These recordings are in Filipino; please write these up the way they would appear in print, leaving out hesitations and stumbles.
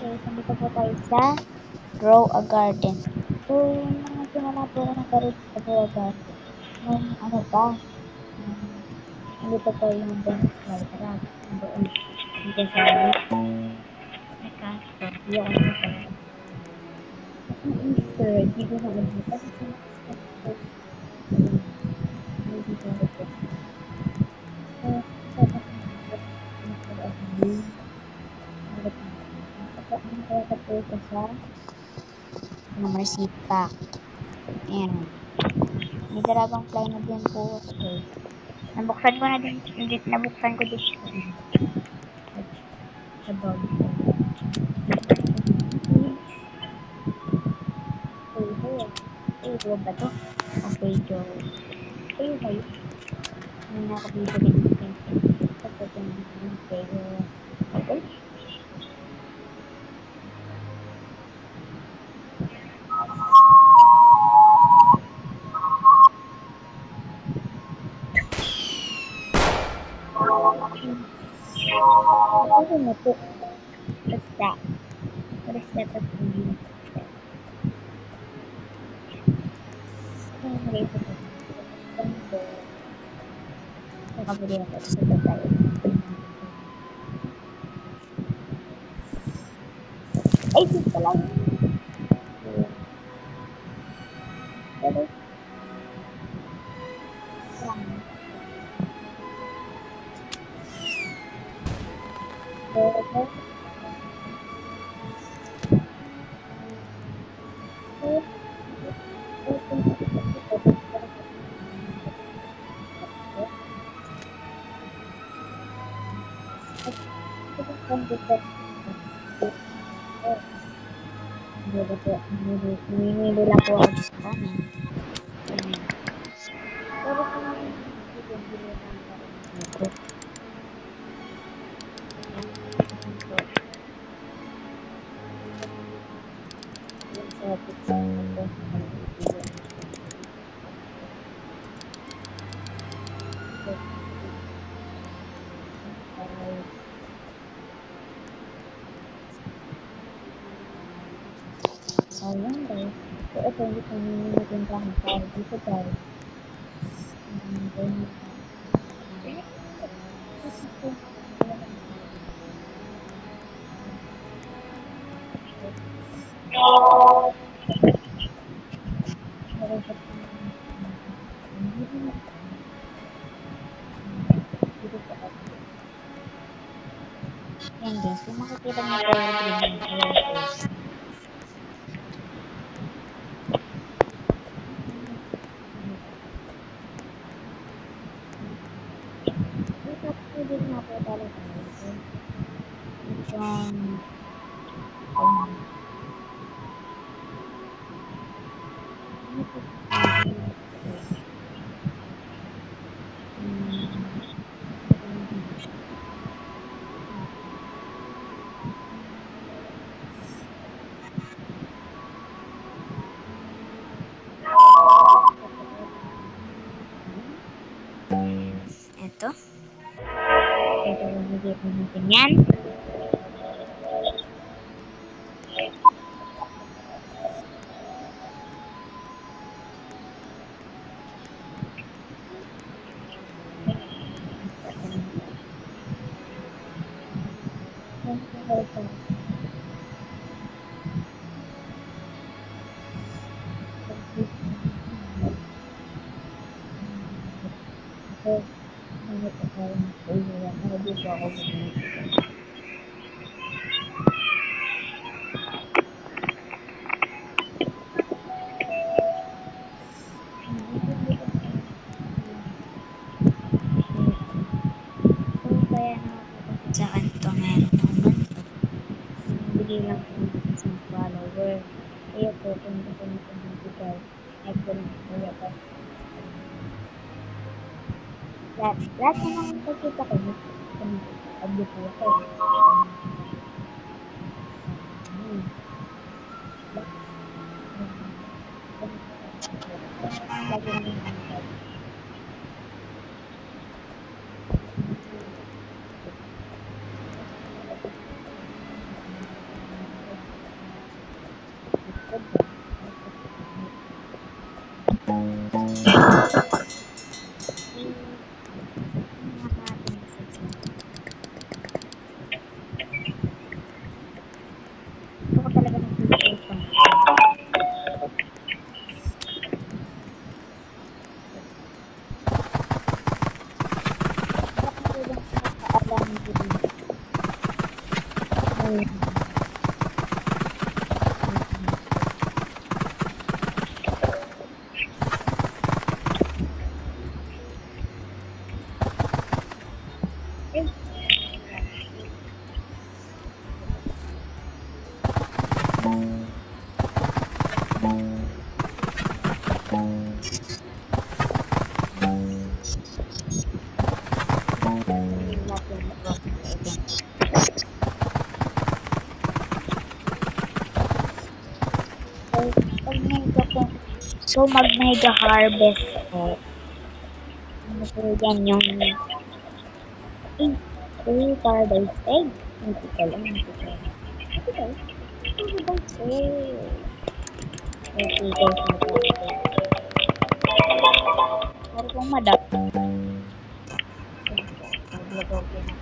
Okay, so dito po tayo sa Grow a Garden. So, nagsimula po ako ng garden sa Grow a Garden. Nung ano pa, hindi pa po yung Venus flytrap. Doon, dito sa Nakaso. Hindi ako nakasama. Ang Easter, hindi ko na alam. Kasi sa Easter, hindi ko na alam. So, sa po sa Marsipa. Ayan. May dragonfly na din po. Okay. Nabuksan ko na din. Nabuksan ko din siya. Sa bag. Ay, ba to? Okay, Joe. Ay. May nakabibili ng painting. Tapos yung payo. Okay. Ano na po? What's that? What is that of the nakabili ako sa tatay. Ay, dito lang. Pero, Namimili lang po ako sa kanin. Pero kung bibili lang ako. So, yan guys. So, ito hindi ko ninitindahan tayo dito guys. Yan guys, kung makikita niyo po yung green roses. Pwede nga po talaga. Ito. Ito yung nakikita natin yan. Sa kanto meron ng ganito. Bigay lang po ng isang follower. Kaya po kung gusto nyo po magbigay, like po lang po kaya po. Lahat na naman pagkita ko, pag-di po ako. Lagi naman ako. Ako talaga nag-focus pa. So, mag-mega harvest po. Ano po yan yung paradise egg. Hindi ko alam. Paradise egg. Okay, guys. Pero kung madap. Maglagaw ko na.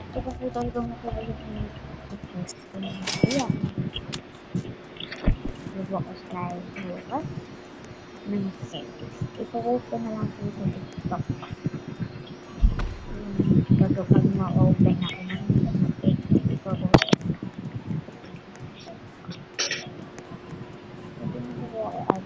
Tsaka po tayo mo ko ulit yung ayan. Bukas tayo bukas ng set. Ipopost ko na lang po sa TikTok. Bago pag ma-open ako ng egg, ipopost ko. Hindi mo ko i-add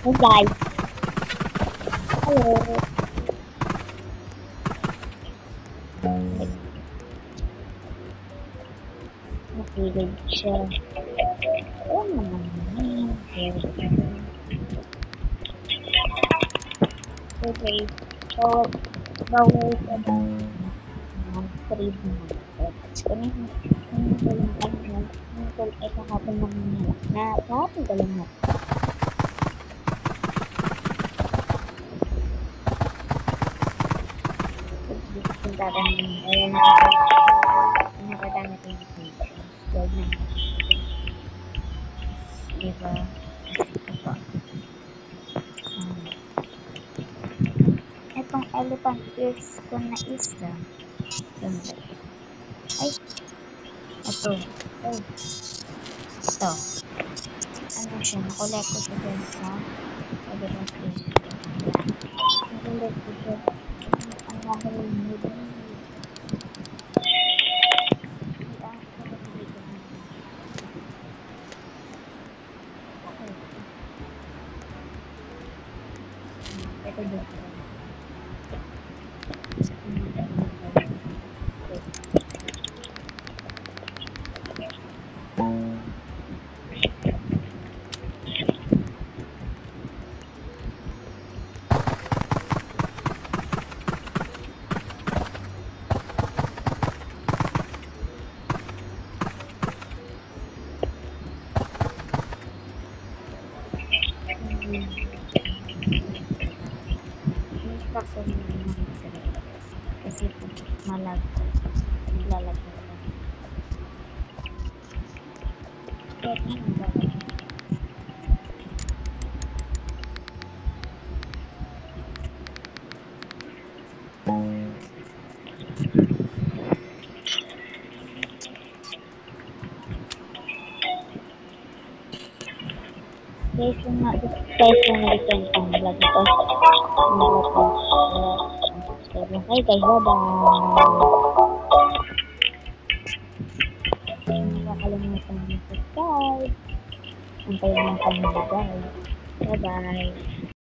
Hey guys. Hello. Makilig siya. Oo naman yun. Okay. So, bawal sa trade market. Kung ito hapon naman na hapon ka lang natin. Ayun, nakadami ko yung page. Huwag na. Diba? Ito. Itong elephant ears ko na isa. Ay! Ito. Ay! Ito. Ano siya? Nakolect ko siya dyan sa elephant ears. Nakolect ko siya. Ang mahal mo dyan. Ito dito. Kasi malag lalag guys, yung return ang vlog ito. Hey guys, bye-bye. Huwag nakalimutan mag-subscribe. Antayin mo kami, guys. Bye-bye.